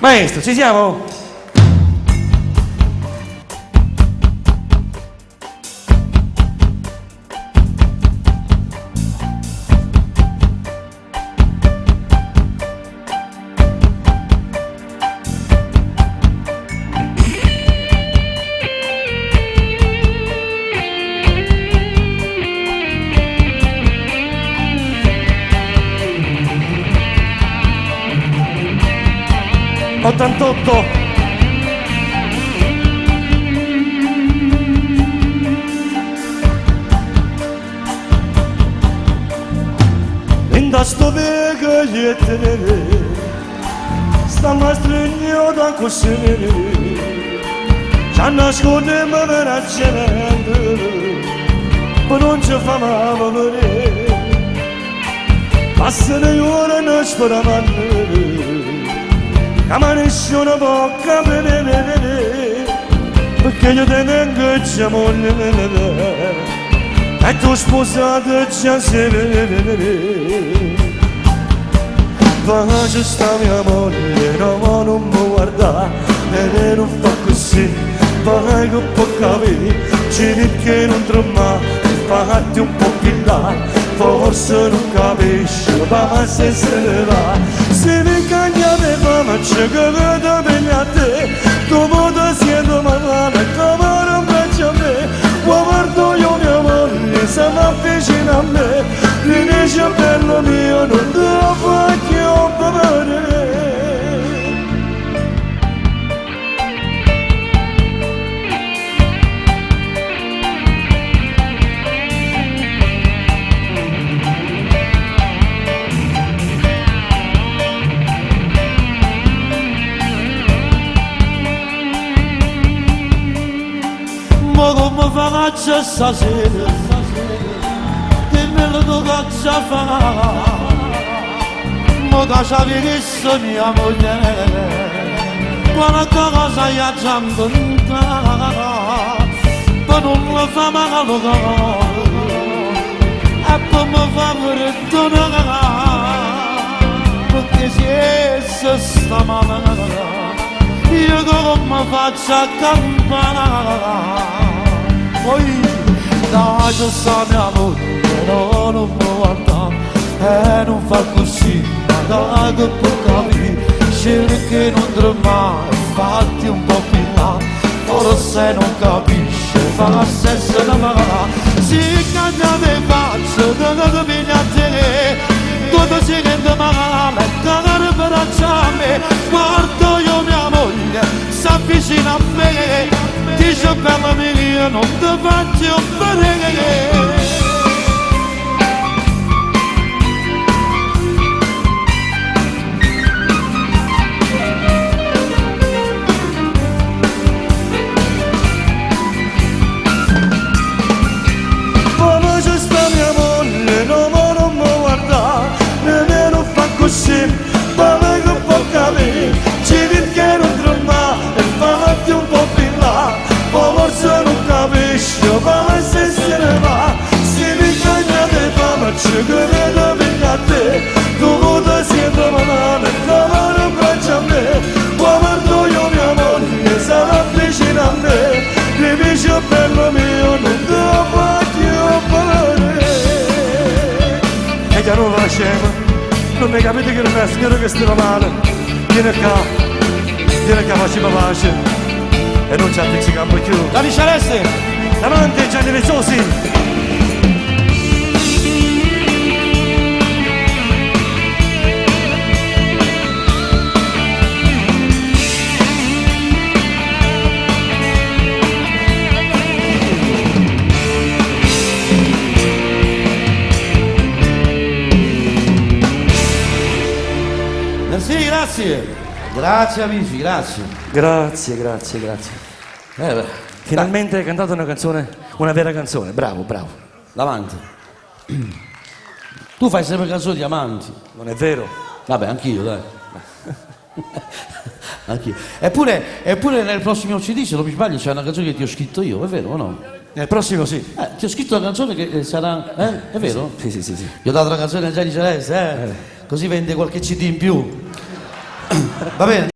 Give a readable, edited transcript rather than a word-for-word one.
Maestro, ci siamo? '88. In da sto veghettene sta mastrigno da così ci nascondiamo per accendere ma non ci fa male passano le ore non speravamo ma nessuno può capire perché io te ne ingaggiamo e tu sposato già sei faccio sta mia moglie no non mi guarda e non fa così vai che può capire ci perché non trema fatti un po' più là forse non capisci ma se se ne va se mi cagna me ma c'è che vedo bene a te dopo ti sento male come non piace a me guardo io mia moglie se mi avvicina a me mi dice bello mio non te lo faccio vedere come faccio stasera dimmelo tu cosa fa mo da c'avessi mia moglie qualche cosa gli ha già inventato per non mi fa male e poi mi fa perdonare perché se sta male io come faccio a campare poi da c'è sta mia moglie no, non mi guarda e non fa così ma da che può capire cerchi non trema fatti un po' più là forse non capisce fa stesso la mala si cambia me faccio da vieni a te dove si rende male da per me guardo io mia moglie s'avvicina a me dice bella mia non ti faccio vedere come c'è sta mia moglie no ma non mi guarda nemmeno fa così ma che può capire ci perché non trema e fatti un po' più là forse non capisci ma se se ne va si mi cagna di fama ci credo bene a te tu ti sento male come non faccio a me guardo io mia moglie sarà vicino a me mi dice bello mio non te lo faccio vedere e che non lo facciamo non mi capite che non è spero che stia male vieni qua facciamo pace e non ci appiccichiamo più. Dani Celeste! Davanti Gianni Vezzosi! Merci, grazie! Grazie amici, grazie! Grazie. Finalmente hai cantato una canzone, una vera canzone, bravo. Davanti. Tu fai sempre canzoni di amanti. Non è vero? Vabbè, anch'io, dai. Anch'io. Eppure nel prossimo CD, se non mi sbaglio, c'è una canzone che ti ho scritto io, è vero o no? Nel prossimo sì. Ti ho scritto una canzone che sarà... È vero? Sì. Gli ho dato una canzone a Gianni Celeste, Così vende qualche CD in più. Va bene,